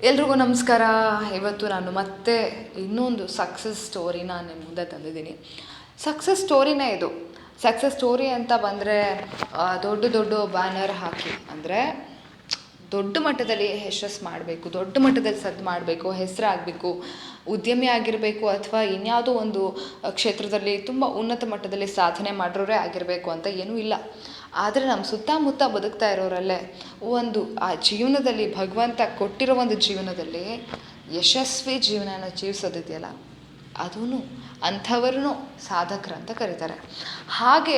ಎಲ್ರಿಗೂ ನಮಸ್ಕಾರ. ಇವತ್ತು ನಾನು ಮತ್ತೆ ಇನ್ನೊಂದು ಸಕ್ಸಸ್ ಸ್ಟೋರಿನ ನಿಮ್ಮ ಮುಂದೆ ತಂದಿದ್ದೀನಿ. ಸಕ್ಸಸ್ ಸ್ಟೋರಿನೇ ಇದು. ಸಕ್ಸಸ್ ಸ್ಟೋರಿ ಅಂತ ಬಂದರೆ ದೊಡ್ಡ ದೊಡ್ಡ ಬ್ಯಾನರ್ ಹಾಕಿ, ಅಂದರೆ ದೊಡ್ಡ ಮಟ್ಟದಲ್ಲಿ ಯಶಸ್ಸು ಮಾಡಬೇಕು, ದೊಡ್ಡ ಮಟ್ಟದಲ್ಲಿ ಸದ್ದು ಮಾಡಬೇಕು, ಹೆಸರಾಗಬೇಕು, ಉದ್ಯಮಿ ಆಗಿರಬೇಕು, ಅಥವಾ ಇನ್ಯಾವುದೋ ಒಂದು ಕ್ಷೇತ್ರದಲ್ಲಿ ತುಂಬ ಉನ್ನತ ಮಟ್ಟದಲ್ಲಿ ಸಾಧನೆ ಮಾಡಿರೋರೇ ಆಗಿರಬೇಕು ಅಂತ ಏನೂ ಇಲ್ಲ. ಆದರೆ ನಮ್ಮ ಸುತ್ತಮುತ್ತ ಬದುಕ್ತಾ ಇರೋರಲ್ಲೇ ಒಂದು ಆ ಜೀವನದಲ್ಲಿ ಭಗವಂತ ಕೊಟ್ಟಿರೋ ಒಂದು ಜೀವನದಲ್ಲಿ ಯಶಸ್ವಿ ಜೀವನನ ಜೀವಿಸೋದಿದೆಯಲ್ಲ, ಅದೂ ಅಂಥವ್ರನ್ನೂ ಸಾಧಕರು ಅಂತ ಕರೀತಾರೆ. ಹಾಗೆ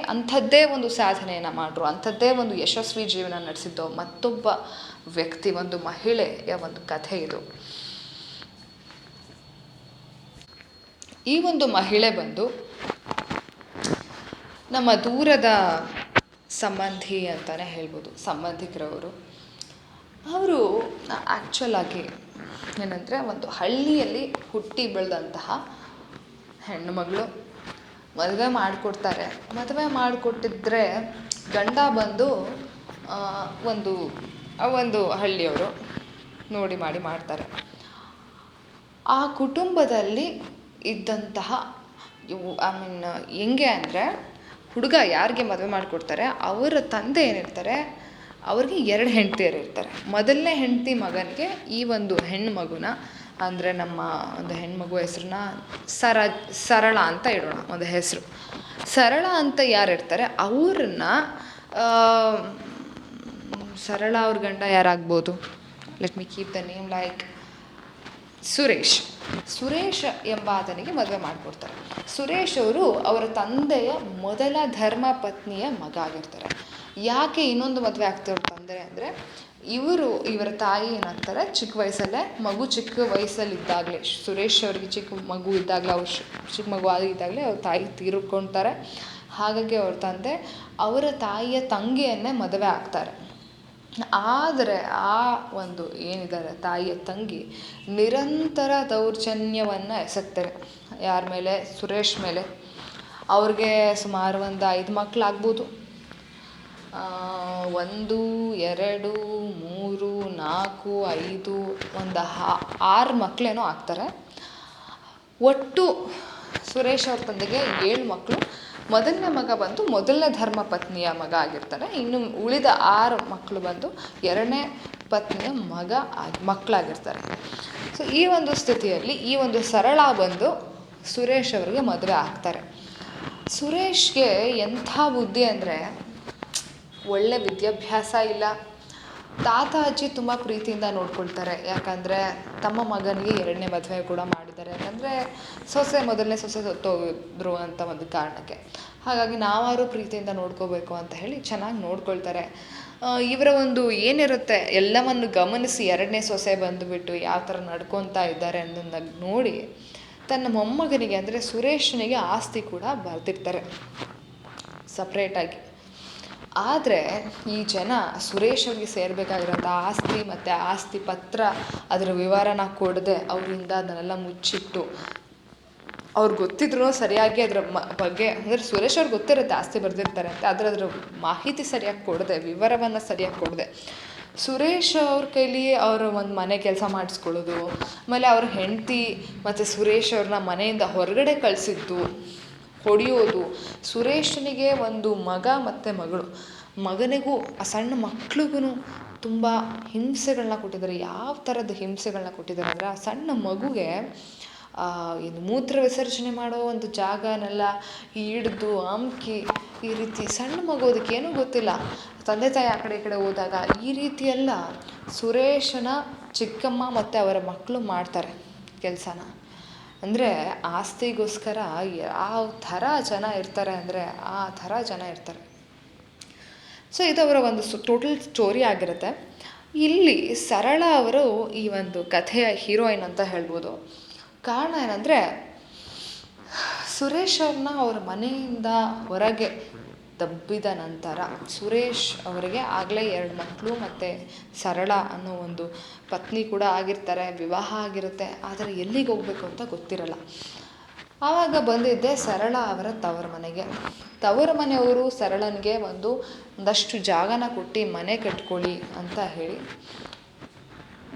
ಅಂಥದ್ದೇ ಒಂದು ಸಾಧನೆಯನ್ನು ಮಾಡ್ರು, ಅಂಥದ್ದೇ ಒಂದು ಯಶಸ್ವಿ ಜೀವನ ನಡೆಸಿದ್ದು ಮತ್ತೊಬ್ಬ ವ್ಯಕ್ತಿ, ಒಂದು ಮಹಿಳೆಯ ಒಂದು ಕಥೆ ಇದು. ಈ ಒಂದು ಮಹಿಳೆ ಬಂದು ನಮ್ಮ ದೂರದ ಸಂಬಂಧಿ ಅಂತಲೇ ಹೇಳ್ಬೋದು, ಸಂಬಂಧಿಕರವರು. ಅವರು ಆ್ಯಕ್ಚುಲಾಗಿ ಏನಂದರೆ ಒಂದು ಹಳ್ಳಿಯಲ್ಲಿ ಹುಟ್ಟಿ ಬೆಳೆದಂತಹ ಹೆಣ್ಣುಮಗಳು. ಮದುವೆ ಮಾಡಿಕೊಡ್ತಾರೆ. ಮದುವೆ ಮಾಡಿಕೊಟ್ಟಿದ್ರೆ ಗಂಡ ಬಂದು ಒಂದು ಹಳ್ಳಿಯವರು ನೋಡಿ ಮಾಡ್ತಾರೆ. ಆ ಕುಟುಂಬದಲ್ಲಿ ಇದ್ದಂತಹ ಹೆಂಗೆ ಅಂದರೆ, ಹುಡುಗ ಯಾರಿಗೆ ಮದುವೆ ಮಾಡಿಕೊಡ್ತಾರೆ ಅವರ ತಂದೆ ಏನಿರ್ತಾರೆ, ಅವ್ರಿಗೆ 2 ಹೆಂಡತಿಯರು ಇರ್ತಾರೆ. ಮೊದಲನೇ ಹೆಂಡತಿ ಮಗನಿಗೆ ಈ ಒಂದು ಹೆಣ್ಣು ಮಗುನ, ಅಂದರೆ ನಮ್ಮ ಒಂದು ಹೆಣ್ಮಗು ಹೆಸ್ರನ್ನ ಸರಳ ಅಂತ ಇಡೋಣ, ಒಂದು ಹೆಸರು ಸರಳ ಅಂತ ಯಾರಿರ್ತಾರೆ ಅವ್ರನ್ನ, ಸರಳ ಅವ್ರ ಗಂಡ ಯಾರಾಗ್ಬೋದು, let me keep the name like Suresh ಎಂಬ ಆತನಿಗೆ ಮದುವೆ ಮಾಡಿಕೊಡ್ತಾರೆ. ಸುರೇಶ್ ಅವರು ಅವರ ತಂದೆಯ ಮೊದಲ ಧರ್ಮ ಪತ್ನಿಯ ಮಗ ಆಗಿರ್ತಾರೆ. ಯಾಕೆ ಇನ್ನೊಂದು ಮದುವೆ ಆಗ್ತಿರೋ ತಂದೆ ಅಂದರೆ, ಇವರ ತಾಯಿ ಏನಾಗ್ತಾರೆ, ಚಿಕ್ಕ ವಯಸ್ಸಲ್ಲಿದ್ದಾಗಲೇ, ಸುರೇಶ್ ಅವ್ರಿಗೆ ಚಿಕ್ಕ ಮಗು ಇದ್ದಾಗಲೇ, ಅವ್ರು ಚಿಕ್ಕ ಮಗು ಆಗಿದ್ದಾಗಲೇ ಅವ್ರ ತಾಯಿ ತೀರ್ಕೊಳ್ತಾರೆ. ಹಾಗಾಗಿ ಅವ್ರ ತಂದೆ ಅವರ ತಾಯಿಯ ತಂಗಿಯನ್ನೇ ಮದುವೆ ಆಗ್ತಾರೆ. ಆದರೆ ಆ ಒಂದು ಏನಿದ್ದಾರೆ ತಾಯಿಯ ತಂಗಿ ನಿರಂತರ ದೌರ್ಜನ್ಯವನ್ನು ಎಸಗ್ತಾರೆ. ಯಾರ ಮೇಲೆ? ಸುರೇಶ್ ಮೇಲೆ. ಅವ್ರಿಗೆ ಸುಮಾರು ಒಂದು 5 ಮಕ್ಕಳಾಗ್ಬೋದು. 1 2 3 4 5 ಒಂದು 6 ಮಕ್ಕಳೇನೋ ಆಗ್ತಾರೆ. ಒಟ್ಟು ಸುರೇಶ್ ಅವ್ರ ತಂದೆಗೆ 7 ಮಕ್ಕಳು. ಮೊದಲನೇ ಮಗ ಬಂದು ಮೊದಲನೇ ಧರ್ಮ ಪತ್ನಿಯ ಮಗ ಆಗಿರ್ತಾರೆ. ಇನ್ನು ಉಳಿದ 6 ಮಕ್ಕಳು ಬಂದು 2ನೇ ಪತ್ನಿಯ ಮಕ್ಕಳಾಗಿರ್ತಾರೆ. ಸೊ ಈ ಒಂದು ಸ್ಥಿತಿಯಲ್ಲಿ ಈ ಒಂದು ಸರಳ ಬಂದು ಸುರೇಶ್ ಅವರಿಗೆ ಮದುವೆ ಆಗ್ತಾರೆ. ಸುರೇಶ್ಗೆ ಎಂಥ ಬುದ್ಧಿ ಅಂದರೆ, ಒಳ್ಳೆ ವಿದ್ಯಾಭ್ಯಾಸ ಇಲ್ಲ. ತಾತ ಅಜ್ಜಿ ತುಂಬ ಪ್ರೀತಿಯಿಂದ ನೋಡ್ಕೊಳ್ತಾರೆ. ಯಾಕಂದರೆ ತಮ್ಮ ಮಗನಿಗೆ 2ನೇ ಮದುವೆ ಕೂಡ ಮಾಡಿದ್ದಾರೆ. ಯಾಕಂದರೆ ಮೊದಲನೇ ಸೊಸೆ ಸತ್ತೋಗಿದ್ರು ಅಂತ ಒಂದು ಕಾರಣಕ್ಕೆ. ಹಾಗಾಗಿ ನಾವಾರು ಪ್ರೀತಿಯಿಂದ ನೋಡ್ಕೋಬೇಕು ಅಂತ ಹೇಳಿ ಚೆನ್ನಾಗಿ ನೋಡ್ಕೊಳ್ತಾರೆ. ಇವರ ಒಂದು ಏನಿರುತ್ತೆ ಎಲ್ಲವನ್ನು ಗಮನಿಸಿ 2ನೇ ಸೊಸೆ ಬಂದುಬಿಟ್ಟು ಯಾವ ಥರ ನಡ್ಕೊತಾ ಇದ್ದಾರೆ ಅನ್ನೋದನ್ನ ನೋಡಿ ತನ್ನ ಮೊಮ್ಮಗನಿಗೆ, ಅಂದರೆ ಸುರೇಶನಿಗೆ ಆಸ್ತಿ ಕೂಡ ಬರೆದಿರ್ತಾರೆ ಸಪ್ರೇಟಾಗಿ. ಆದರೆ ಈ ಜನ ಸುರೇಶ್ ಅವ್ರಿಗೆ ಸೇರಬೇಕಾಗಿರೋಂಥ ಆಸ್ತಿ ಮತ್ತು ಆಸ್ತಿ ಪತ್ರ ಅದರ ವಿವರನ ಕೊಡದೆ, ಅವರಿಂದ ಅದನ್ನೆಲ್ಲ ಮುಚ್ಚಿಟ್ಟು, ಅವ್ರಿಗೆ ಗೊತ್ತಿದ್ರು ಸರಿಯಾಗಿ ಅದರ ಬಗ್ಗೆ, ಅಂದರೆ ಸುರೇಶ್ ಅವ್ರಿಗೆ ಗೊತ್ತಿರುತ್ತೆ ಆಸ್ತಿ ಬರೆದಿರ್ತಾರೆ ಅಂತ, ಅದರ ಮಾಹಿತಿ ಸರಿಯಾಗಿ ಕೊಡದೆ, ವಿವರವನ್ನು ಸರಿಯಾಗಿ ಕೊಡದೆ, ಸುರೇಶ್ ಅವ್ರ ಕೈಲಿ ಅವರ ಒಂದು ಮನೆ ಕೆಲಸ ಮಾಡಿಸ್ಕೊಳ್ಳೋದು, ಆಮೇಲೆ ಅವ್ರ ಹೆಂಡತಿ ಮತ್ತು ಸುರೇಶ್ ಅವ್ರನ್ನ ಮನೆಯಿಂದ ಹೊರಗಡೆ ಕಳಿಸಿದ್ದು, ಹೊಡೆಯೋದು. ಸುರೇಶನಿಗೆ ಒಂದು ಮಗ ಮತ್ತು ಮಗಳು, ಮಗನಿಗೂ ಆ ಸಣ್ಣ ಮಕ್ಳಿಗೂ ತುಂಬ ಹಿಂಸೆಗಳನ್ನ ಕೊಟ್ಟಿದ್ದಾರೆ. ಯಾವ ಥರದ ಹಿಂಸೆಗಳನ್ನ ಕೊಟ್ಟಿದ್ದಾರೆ ಅಂದರೆ, ಆ ಸಣ್ಣ ಮಗುಗೆ ಇದು ಮೂತ್ರ ವಿಸರ್ಜನೆ ಮಾಡೋ ಒಂದು ಜಾಗನೆಲ್ಲ ಹಿಡ್ದು ಅಮ್ಕಿ, ಈ ರೀತಿ ಸಣ್ಣ ಮಗು, ಅದಕ್ಕೇನೂ ಗೊತ್ತಿಲ್ಲ, ತಂದೆ ತಾಯಿ ಆ ಕಡೆ ಈ ಕಡೆ ಹೋದಾಗ ಈ ರೀತಿಯೆಲ್ಲ ಸುರೇಶನ ಚಿಕ್ಕಮ್ಮ ಮತ್ತು ಅವರ ಮಕ್ಕಳು ಮಾಡ್ತಾರೆ ಕೆಲಸನ. ಅಂದರೆ ಆಸ್ತಿಗೋಸ್ಕರ ಯಾವ ಥರ ಜನ ಇರ್ತಾರೆ ಅಂದರೆ ಆ ಥರ ಜನ ಇರ್ತಾರೆ. ಸೊ ಇದು ಅವರ ಒಂದು ಟೋಟಲ್ ಸ್ಟೋರಿ ಆಗಿರುತ್ತೆ. ಇಲ್ಲಿ ಸರಳ ಅವರು ಈ ಒಂದು ಕಥೆಯ ಹೀರೋಯಿನ್ ಅಂತ ಹೇಳ್ಬೋದು. ಕಾರಣ ಏನಂದರೆ, ಸುರೇಶ್ ಅವ್ರನ್ನ ಅವ್ರ ಮನೆಯಿಂದ ಹೊರಗೆ ದಬ್ಬಿದ ನಂತರ ಸುರೇಶ್ ಅವರಿಗೆ ಆಗಲೇ 2 ಮಕ್ಕಳು ಮತ್ತು ಸರಳ ಅನ್ನೋ ಒಂದು ಪತ್ನಿ ಕೂಡ ಆಗಿರ್ತಾರೆ, ವಿವಾಹ ಆಗಿರುತ್ತೆ. ಆದರೆ ಎಲ್ಲಿಗೆ ಹೋಗಬೇಕು ಅಂತ ಗೊತ್ತಿರಲ್ಲ. ಆವಾಗ ಬಂದಿದ್ದೆ ಸರಳ ಅವರ ತವರ ಮನೆಗೆ. ತವರ ಮನೆಯವರು ಸರಳನಿಗೆ ಒಂದಷ್ಟು ಜಾಗನ ಕೊಟ್ಟು ಮನೆ ಕಟ್ಕೊಳ್ಳಿ ಅಂತ ಹೇಳಿ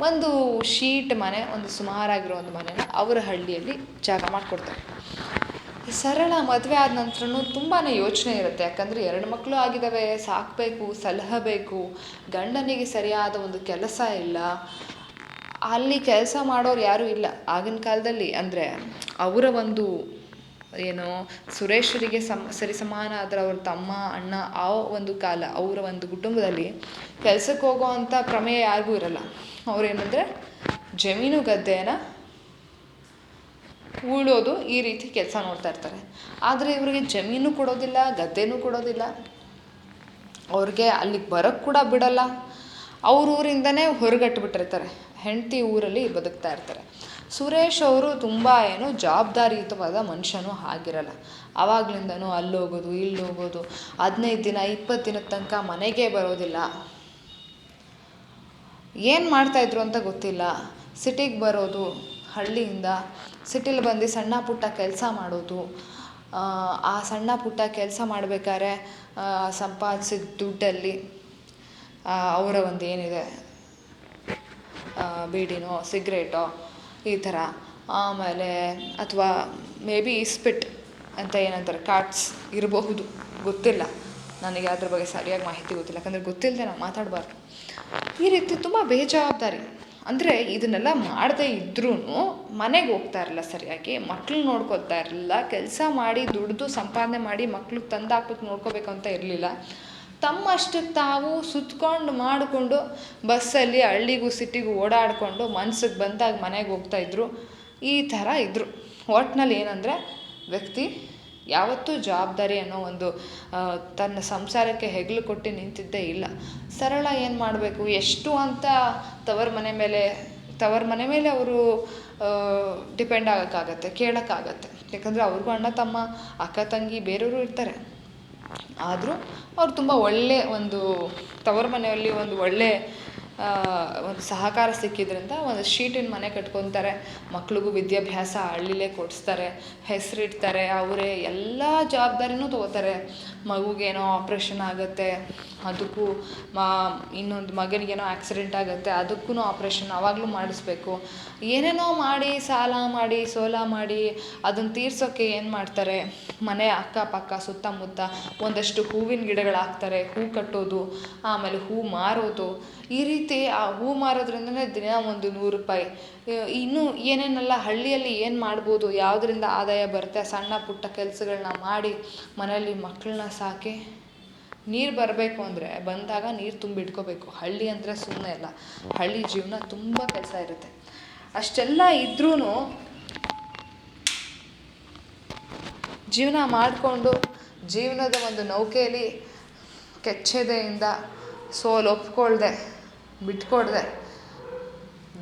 ಒಂದು ಶೀಟ್ ಮನೆ, ಒಂದು ಸುಮಾರಾಗಿರೋ ಒಂದು ಮನೆನ ಅವರ ಹಳ್ಳಿಯಲ್ಲಿ ಜಾಗ ಮಾಡಿಕೊಡ್ತಾರೆ. ಸರಳ ಮದುವೆ ಆದ ನಂತರನೂ ತುಂಬಾ ಯೋಚನೆ ಇರುತ್ತೆ. ಯಾಕಂದರೆ 2 ಮಕ್ಕಳು ಆಗಿದ್ದಾವೆ, ಸಾಕಬೇಕು, ಸಲಹಬೇಕು, ಗಂಡನಿಗೆ ಸರಿಯಾದ ಒಂದು ಕೆಲಸ ಇಲ್ಲ, ಅಲ್ಲಿ ಕೆಲಸ ಮಾಡೋರು ಯಾರೂ ಇಲ್ಲ ಆಗಿನ ಕಾಲದಲ್ಲಿ. ಅಂದರೆ ಅವರ ಒಂದು ಏನು ಸುರೇಶರಿಗೆ ಸರಿಸಮಾನ ಆದರೆ ಅವ್ರ ತಮ್ಮ ಅಣ್ಣ, ಆ ಒಂದು ಕಾಲ ಅವರ ಒಂದು ಕುಟುಂಬದಲ್ಲಿ ಕೆಲಸಕ್ಕೆ ಹೋಗೋ ಅಂಥ ಪ್ರಮೇಯ ಯಾರಿಗೂ ಇರಲ್ಲ. ಅವರೇನಂದರೆ ಜಮೀನು ಗದ್ದೆನ ಉಳೋದು ಈ ರೀತಿ ಕೆಲಸ ನೋಡ್ತಾ ಇರ್ತಾರೆ. ಆದರೆ ಇವರಿಗೆ ಜಮೀನು ಕೊಡೋದಿಲ್ಲ, ಗದ್ದೆನೂ ಕೊಡೋದಿಲ್ಲ, ಅವ್ರಿಗೆ ಅಲ್ಲಿಗೆ ಬರೋಕ್ಕೆ ಕೂಡ ಬಿಡಲ್ಲ. ಅವ್ರ ಊರಿಂದನೇ ಹೊರಗಟ್ಬಿಟ್ಟಿರ್ತಾರೆ. ಹೆಂಡತಿ ಊರಲ್ಲಿ ಬದುಕ್ತಾ ಇರ್ತಾರೆ. ಸುರೇಶ್ ಅವರು ತುಂಬ ಜವಾಬ್ದಾರಿಯುತವಾದ ಮನುಷ್ಯನೂ ಆಗಿರಲ್ಲ. ಆವಾಗಲಿಂದನೂ ಅಲ್ಲೋಗೋದು ಇಲ್ಲೋಗೋದು, 15 ದಿನ 20 ದಿನದ ತನಕ ಮನೆಗೆ ಬರೋದಿಲ್ಲ. ಏನು ಮಾಡ್ತಾಯಿದ್ರು ಅಂತ ಗೊತ್ತಿಲ್ಲ. ಸಿಟಿಗೆ ಬರೋದು, ಹಳ್ಳಿಯಿಂದ ಸಿಟಿಲಿ ಬಂದು ಸಣ್ಣ ಪುಟ್ಟ ಕೆಲಸ ಮಾಡೋದು. ಆ ಸಣ್ಣ ಪುಟ್ಟ ಕೆಲಸ ಮಾಡಬೇಕಾದ್ರೆ ಸಂಪಾದಿಸಿದ ದುಡ್ಡಲ್ಲಿ ಅವರ ಒಂದು ಏನಿದೆ ಬೀಡಿನೋ ಸಿಗ್ರೇಟೋ ಈ ಥರ, ಆಮೇಲೆ ಅಥವಾ ಮೇ ಬಿ ಇಸ್ಪಿಟ್ ಅಂತ ಏನಂತಾರೆ ಕಾರ್ಡ್ಸ್ ಇರಬಹುದು, ಗೊತ್ತಿಲ್ಲ ನನಗೆ ಅದ್ರ ಬಗ್ಗೆ ಸರಿಯಾಗಿ ಮಾಹಿತಿ ಗೊತ್ತಿಲ್ಲ. ಯಾಕಂದರೆ ಗೊತ್ತಿಲ್ಲದೆ ನಾವು ಮಾತಾಡಬಾರ್ದು. ಈ ರೀತಿ ತುಂಬ ಬೇಜವಾಬ್ದಾರಿ. ಅಂದರೆ ಇದನ್ನೆಲ್ಲ ಮಾಡದೇ ಇದ್ರೂ ಮನೆಗೆ ಹೋಗ್ತಾ ಇರಲಿಲ್ಲ ಸರಿಯಾಗಿ, ಮಕ್ಳು ನೋಡ್ಕೊಳ್ತಾ ಇರಲಿಲ್ಲ, ಕೆಲಸ ಮಾಡಿ ದುಡ್ದು ಸಂಪಾದನೆ ಮಾಡಿ ಮಕ್ಳಿಗೆ ತಂದಾಕ್ಬಿಟ್ಟು ನೋಡ್ಕೋಬೇಕು ಅಂತ ಇರಲಿಲ್ಲ. ತಮ್ಮಷ್ಟಕ್ಕೆ ತಾವು ಸುತ್ಕೊಂಡು ಮಾಡಿಕೊಂಡು ಬಸ್ಸಲ್ಲಿ ಹಳ್ಳಿಗೂ ಸಿಟಿಗೂ ಓಡಾಡಿಕೊಂಡು ಮನ್ಸಿಗೆ ಬಂದಾಗ ಮನೆಗೆ ಹೋಗ್ತಾಯಿದ್ರು. ಈ ಥರ ಇದ್ದರು. ಒಟ್ಟಿನಲ್ಲಿ ಏನಂದರೆ ವ್ಯಕ್ತಿ ಯಾವತ್ತೂ ಜವಾಬ್ದಾರಿ ಅನ್ನೋ ಒಂದು ತನ್ನ ಸಂಸಾರಕ್ಕೆ ಹೆಗಲು ಕೊಟ್ಟು ನಿಂತಿದ್ದೇ ಇಲ್ಲ. ಸರಳ ಏನು ಮಾಡಬೇಕು, ಎಷ್ಟು ಅಂತ ತವರ ಮನೆ ಮೇಲೆ ಅವರು ಡಿಪೆಂಡ್ ಆಗೋಕ್ಕಾಗತ್ತೆ, ಕೇಳೋಕ್ಕಾಗತ್ತೆ. ಯಾಕಂದರೆ ಅವ್ರಿಗೂ ಅಣ್ಣ ತಮ್ಮ ಅಕ್ಕ ತಂಗಿ ಬೇರೆಯವರು ಇರ್ತಾರೆ. ಆದರೂ ಅವ್ರು ತುಂಬ ಒಳ್ಳೆಯ ಒಂದು ತವರ ಮನೆಯಲ್ಲಿ ಒಂದು ಒಳ್ಳೆ ಒಂದು ಸಹಕಾರ ಸಿಕ್ಕಿದ್ರಿಂದ ಒಂದು ಶೀಟಿನ ಮನೆ ಕಟ್ಕೊತಾರೆ. ಮಕ್ಳಿಗೂ ವಿದ್ಯಾಭ್ಯಾಸ ಹಳ್ಳಿಲೇ ಕೊಡಿಸ್ತಾರೆ, ಹೆಸರಿಡ್ತಾರೆ, ಅವರೇ ಎಲ್ಲ ಜವಾಬ್ದಾರಿನೂ ತೊಗೋತಾರೆ. ಮಗುಗೇನೋ ಆಪ್ರೇಷನ್ ಆಗುತ್ತೆ, ಅದಕ್ಕೂ ಇನ್ನೊಂದು ಮಗನಿಗೇನೋ ಆಕ್ಸಿಡೆಂಟ್ ಆಗುತ್ತೆ, ಅದಕ್ಕೂ ಆಪ್ರೇಷನ್ ಆವಾಗಲೂ ಮಾಡಿಸ್ಬೇಕು. ಏನೇನೋ ಮಾಡಿ ಸಾಲ ಮಾಡಿ ಸೋಲ ಮಾಡಿ ಅದನ್ನು ತೀರ್ಸೋಕ್ಕೆ ಏನು ಮಾಡ್ತಾರೆ, ಮನೆ ಅಕ್ಕಪಕ್ಕ ಸುತ್ತಮುತ್ತ ಒಂದಷ್ಟು ಹೂವಿನ ಗಿಡಗಳು ಹಾಕ್ತಾರೆ, ಹೂ ಕಟ್ಟೋದು, ಆಮೇಲೆ ಹೂ ಮಾರೋದು. ಈ ರೀತಿ ಆ ಹೂ ಮಾರೋದ್ರಿಂದನೇ ದಿನ ಒಂದು 100 ರೂಪಾಯಿ. ಇನ್ನೂ ಏನೇನೆಲ್ಲ ಹಳ್ಳಿಯಲ್ಲಿ ಏನು ಮಾಡ್ಬೋದು, ಯಾವುದರಿಂದ ಆದಾಯ ಬರುತ್ತೆ, ಸಣ್ಣ ಪುಟ್ಟ ಕೆಲಸಗಳನ್ನ ಮಾಡಿ ಮನೆಯಲ್ಲಿ ಮಕ್ಕಳನ್ನ ಸಾಕಿ. ನೀರು ಬರಬೇಕು ಅಂದರೆ ಬಂದಾಗ ನೀರು ತುಂಬಿಟ್ಕೋಬೇಕು. ಹಳ್ಳಿ ಅಂದರೆ ಸುಮ್ಮನೆ ಅಲ್ಲ, ಹಳ್ಳಿ ಜೀವನ ತುಂಬ ಕೆಲಸ ಇರುತ್ತೆ. ಅಷ್ಟೆಲ್ಲ ಇದ್ರೂ ಜೀವನ ಮಾಡಿಕೊಂಡು ಜೀವನದ ಒಂದು ನೌಕೆಯಲ್ಲಿ ಕೆಚ್ಚೆದೆಯಿಂದ ಒಪ್ಕೊಳ್ದೆ ಬಿಟ್ಕೊಡ್ದೆ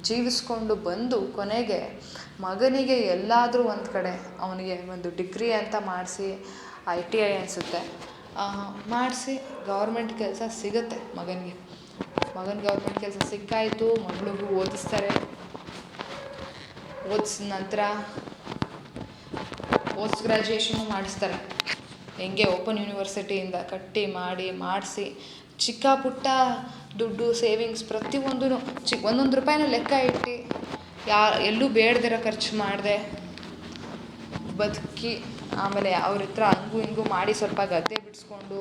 ಜೀವಿಸ್ಕೊಂಡು ಬಂದು ಕೊನೆಗೆ ಮಗನಿಗೆ ಎಲ್ಲಾದರೂ ಒಂದು ಕಡೆ ಅವನಿಗೆ ಒಂದು ಡಿಗ್ರಿ ಅಂತ ಮಾಡಿಸಿ ITI ಅನಿಸುತ್ತೆ ಮಾಡಿಸಿ ಗೌರ್ಮೆಂಟ್ ಕೆಲಸ ಸಿಗುತ್ತೆ. ಮಗನಿಗೆ ಗೌರ್ಮೆಂಟ್ ಕೆಲಸ ಸಿಕ್ಕಾಯಿತು. ಮಗಳಿಗೂ ಓದಿಸ್ತಾರೆ. ಓದಿಸಿದ ನಂತರ ಪೋಸ್ಟ್ ಗ್ರ್ಯಾಜುಯೇಷನ್ನು ಮಾಡಿಸ್ತಾರೆ. ಹೆಂಗೆ ಓಪನ್ ಯೂನಿವರ್ಸಿಟಿಯಿಂದ ಕಟ್ಟಿ ಮಾಡಿಸಿ ಚಿಕ್ಕ ಪುಟ್ಟ ದುಡ್ಡು ಸೇವಿಂಗ್ಸ್ ಪ್ರತಿಯೊಂದೂ ಒಂದೊಂದು ರೂಪಾಯಿನ ಲೆಕ್ಕ ಇಟ್ಟು ಎಲ್ಲೂ ಬೇಡದಿರೋ ಖರ್ಚು ಮಾಡದೆ ಬದುಕಿ, ಆಮೇಲೆ ಅವ್ರ ಹತ್ರ ಹಂಗೂ ಹಿಂಗೂ ಮಾಡಿ ಸ್ವಲ್ಪ ಗದ್ದೆ ಬಿಡಿಸ್ಕೊಂಡು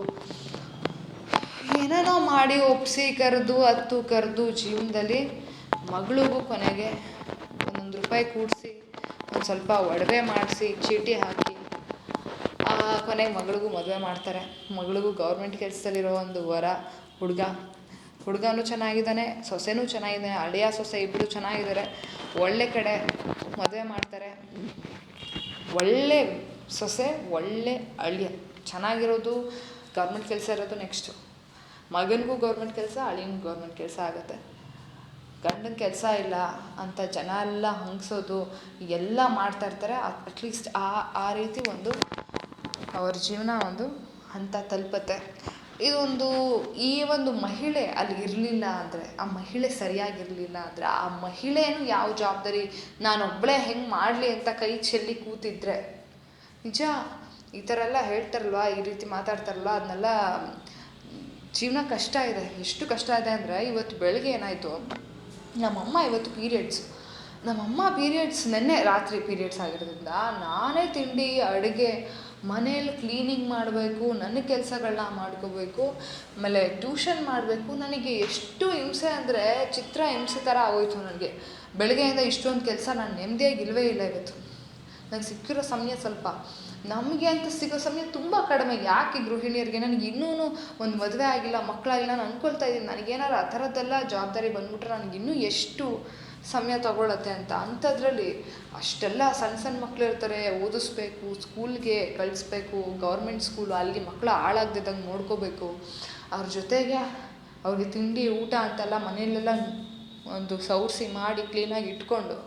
ಏನೇನೋ ಮಾಡಿ ಒಪ್ಪಿಸಿ ಕರೆದು ಜೀವನದಲ್ಲಿ ಮಗಳಿಗೂ ಕೊನೆಗೆ ಒಂದೊಂದು ರೂಪಾಯಿ ಕೂಡಿಸಿ ಒಂದು ಸ್ವಲ್ಪ ಒಡವೆ ಮಾಡಿಸಿ ಚೀಟಿ ಹಾಕಿ ಕೊನೆಗೆ ಮಗಳಿಗೂ ಮದುವೆ ಮಾಡ್ತಾರೆ. ಮಗಳಿಗೂ ಗೌರ್ಮೆಂಟ್ ಕೆಲಸದಲ್ಲಿರೋ ಒಂದು ಹುಡುಗನೂ ಚೆನ್ನಾಗಿದ್ದಾನೆ, ಸೊಸೆನೂ ಚೆನ್ನಾಗಿದ್ದಾನೆ, ಅಳಿಯ ಸೊಸೆ ಇಬ್ಬರು ಚೆನ್ನಾಗಿದ್ದಾರೆ. ಒಳ್ಳೆ ಕಡೆ ಮದುವೆ ಮಾಡ್ತಾರೆ. ಒಳ್ಳೆ ಸೊಸೆ, ಒಳ್ಳೆ ಅಳಿಯ, ಚೆನ್ನಾಗಿರೋದು, ಗೌರ್ಮೆಂಟ್ ಕೆಲಸ ಇರೋದು. ನೆಕ್ಸ್ಟು ಮಗನಿಗೂ ಗೌರ್ಮೆಂಟ್ ಕೆಲಸ, ಅಳಿಯನಿಗೂ ಗೌರ್ಮೆಂಟ್ ಕೆಲಸ ಆಗುತ್ತೆ. ಗಂಡನ ಕೆಲಸ ಇಲ್ಲ ಅಂತ ಜನ ಎಲ್ಲ ಹಂಗಿಸೋದು ಎಲ್ಲ ಮಾಡ್ತಾಯಿರ್ತಾರೆ. ಅಟ್ಲೀಸ್ಟ್ ಆ ರೀತಿ ಒಂದು ಅವ್ರ ಜೀವನ ಒಂದು ಹಂತ ತಲುಪತ್ತೆ. ಈ ಒಂದು ಮಹಿಳೆ ಅಲ್ಲಿ ಇರಲಿಲ್ಲ ಅಂದರೆ, ಆ ಮಹಿಳೆ ಸರಿಯಾಗಿರಲಿಲ್ಲ ಅಂದರೆ, ಆ ಮಹಿಳೆಯೂ ಯಾವ ಜವಾಬ್ದಾರಿ ನಾನೊಬ್ಬಳೇ ಹೆಂಗೆ ಮಾಡಲಿ ಅಂತ ಕೈ ಚೆಲ್ಲಿ ಕೂತಿದ್ರೆ, ನಿಜ ಈ ಥರ ಎಲ್ಲ ಹೇಳ್ತಾರಲ್ವ, ಈ ರೀತಿ ಮಾತಾಡ್ತಾರಲ್ವ, ಅದನ್ನೆಲ್ಲ ಜೀವನ ಕಷ್ಟ ಇದೆ. ಎಷ್ಟು ಕಷ್ಟ ಇದೆ ಅಂದರೆ, ಇವತ್ತು ಬೆಳಗ್ಗೆ ಏನಾಯಿತು, ನಮ್ಮಮ್ಮ ಇವತ್ತು ಪೀರಿಯಡ್ಸು. ನಮ್ಮಮ್ಮ ಪೀರಿಯಡ್ಸ್ ನೆನ್ನೆ ರಾತ್ರಿ ಪೀರಿಯಡ್ಸ್ ಆಗಿರೋದ್ರಿಂದ ನಾನೇ ತಿಂಡಿ ಅಡುಗೆ ಮನೇಲಿ ಕ್ಲೀನಿಂಗ್ ಮಾಡಬೇಕು, ನನ್ನ ಕೆಲಸಗಳನ್ನ ಮಾಡ್ಕೋಬೇಕು, ಆಮೇಲೆ ಟ್ಯೂಷನ್ ಮಾಡಬೇಕು. ನನಗೆ ಎಷ್ಟು ಹಿಂಸೆ ಅಂದರೆ ಚಿತ್ರ ಹಿಂಸೆ ಥರ ಆಗೋಯ್ತು ನನಗೆ. ಬೆಳಗ್ಗೆಯಿಂದ ಇಷ್ಟೊಂದು ಕೆಲಸ ನಾನು ನೆಮ್ಮದಿಯಾಗಿ ಇಲ್ಲವೇ ಇಲ್ಲ ಇವತ್ತು. ನನಗೆ ಸಿಕ್ಕಿರೋ ಸಮಯ ಸ್ವಲ್ಪ, ನಮಗೆ ಅಂತ ಸಿಗೋ ಸಮಯ ತುಂಬ ಕಡಿಮೆ. ಯಾಕೆ ಗೃಹಿಣಿಯರಿಗೆ, ನನಗೆ ಇನ್ನೂ ಒಂದು ಮದುವೆ ಆಗಿಲ್ಲ, ಮಕ್ಕಳಾಗಿಲ್ಲ, ನಾನು ಅಂದ್ಕೊಳ್ತಾ ಇದ್ದೀನಿ ನನಗೇನಾರು ಆ ಥರದ್ದೆಲ್ಲ ಜವಾಬ್ದಾರಿ ಬಂದ್ಬಿಟ್ರೆ ನನಗಿನ್ನೂ ಎಷ್ಟು ಸಮಯ ತಗೊಳತ್ತೆ ಅಂತ. ಅಂಥದ್ರಲ್ಲಿ ಅಷ್ಟೆಲ್ಲ ಸಣ್ಣ ಸಣ್ಣ ಮಕ್ಕಳು ಇರ್ತಾರೆ, ಓದಿಸ್ಬೇಕು, ಸ್ಕೂಲ್ಗೆ ಕಳಿಸ್ಬೇಕು, ಗೌರ್ಮೆಂಟ್ ಸ್ಕೂಲು, ಅಲ್ಲಿಗೆ ಮಕ್ಕಳು ಹಾಳಾಗ್ದಿದ್ದಂಗೆ ನೋಡ್ಕೋಬೇಕು. ಅವ್ರ ಜೊತೆಗೆ ಅವ್ರಿಗೆ ತಿಂಡಿ ಊಟ ಅಂತೆಲ್ಲ ಮನೆಯಲ್ಲೆಲ್ಲ ಒಂದು ಸೌರಿಸಿ ಮಾಡಿ ಕ್ಲೀನಾಗಿ ಇಟ್ಕೊಂಡು,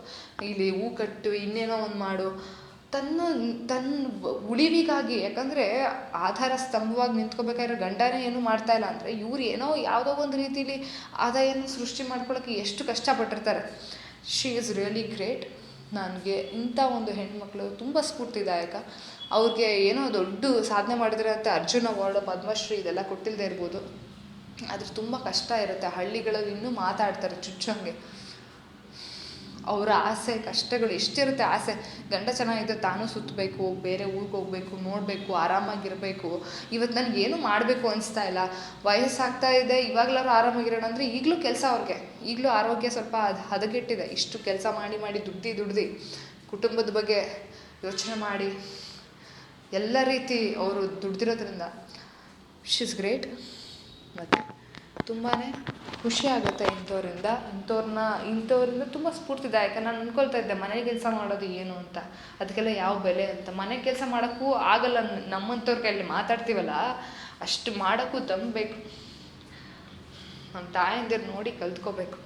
ಇಲ್ಲಿ ಹೂ ಕಟ್ಟು ಇನ್ನೇನೋ ಒಂದು ಮಾಡು, ತನ್ನ ಉಳಿವಿಗಾಗಿ. ಯಾಕಂದರೆ ಆಧಾರ ಸ್ತಂಭವಾಗಿ ನಿಂತ್ಕೋಬೇಕಾದ್ರೆ ಗಂಡನೇ ಏನೂ ಮಾಡ್ತಾಯಿಲ್ಲ ಅಂದರೆ ಇವ್ರು ಏನೋ ಯಾವುದೋ ಒಂದು ರೀತಿಲಿ ಆದಾಯನ ಸೃಷ್ಟಿ ಮಾಡ್ಕೊಳ್ಳೋಕ್ಕೆ ಎಷ್ಟು ಕಷ್ಟಪಟ್ಟಿರ್ತಾರೆ. She is really great. ನನಗೆ ಇಂಥ ಒಂದು ಹೆಣ್ಮಕ್ಳು ತುಂಬ ಸ್ಫೂರ್ತಿದಾಯಕ. ಅವ್ರಿಗೆ ಏನೋ ದೊಡ್ಡ ಸಾಧನೆ ಮಾಡಿದ್ರೆ ಅಂತ ಅರ್ಜುನ ಅವಾರ್ಡು, ಪದ್ಮಶ್ರೀ ಇದೆಲ್ಲ ಕೊಟ್ಟಿಲ್ಲದೆ ಇರ್ಬೋದು, ಆದರೆ ತುಂಬ ಕಷ್ಟ ಇರುತ್ತೆ. ಹಳ್ಳಿಗಳಲ್ಲಿ ಇನ್ನೂ ಮಾತಾಡ್ತಾರೆ ಚುಚ್ಚಂಗೆ. ಅವರ ಆಸೆ ಕಷ್ಟಗಳು ಎಷ್ಟಿರುತ್ತೆ. ಆಸೆ ಗಂಡ ಚೆನ್ನಾಗಿದ್ದರೆ ತಾನೂ ಸುತ್ತಬೇಕು, ಬೇರೆ ಊರಿಗೆ ಹೋಗಬೇಕು, ನೋಡಬೇಕು, ಆರಾಮಾಗಿರಬೇಕು. ಇವತ್ತು ನನಗೇನು ಮಾಡಬೇಕು ಅನಿಸ್ತಾ ಇಲ್ಲ, ವಯಸ್ಸಾಗ್ತಾ ಇದೆ, ಇವಾಗಲಾರು ಆರಾಮಾಗಿರೋಣ ಅಂದರೆ ಈಗಲೂ ಕೆಲಸ ಅವ್ರಿಗೆ, ಈಗಲೂ ಆರೋಗ್ಯ ಸ್ವಲ್ಪ ಹದಗೆಟ್ಟಿದೆ. ಇಷ್ಟು ಕೆಲಸ ಮಾಡಿ ದುಡ್ದು ಕುಟುಂಬದ ಬಗ್ಗೆ ಯೋಚನೆ ಮಾಡಿ ಎಲ್ಲ ರೀತಿ ಅವರು ದುಡ್ದಿರೋದ್ರಿಂದ ಶಿ ಇಸ್ ಗ್ರೇಟ್. ಮತ್ತು ತುಂಬಾ ಖುಷಿ ಆಗುತ್ತೆ ಇಂಥವ್ರಿಂದ ತುಂಬ ಸ್ಫೂರ್ತಿದಾಯಕ. ನಾನು ಅಂದ್ಕೊಳ್ತಾ ಇದ್ದೆ ಮನೆ ಕೆಲಸ ಮಾಡೋದು ಏನು ಅಂತ, ಅದಕ್ಕೆಲ್ಲ ಯಾವ ಬೆಲೆ ಅಂತ. ಮನೆ ಕೆಲಸ ಮಾಡೋಕ್ಕೂ ಆಗಲ್ಲ, ನಮ್ಮಂಥವ್ರ ಕೈಯಲ್ಲಿ ಮಾತಾಡ್ತೀವಲ್ಲ ಅಷ್ಟು ಮಾಡೋಕ್ಕೂ ದಮ್ ಬೇಕು. ನಮ್ಮ ತಾಯಂದಿರು ನೋಡಿ ಕಲ್ತ್ಕೋಬೇಕು.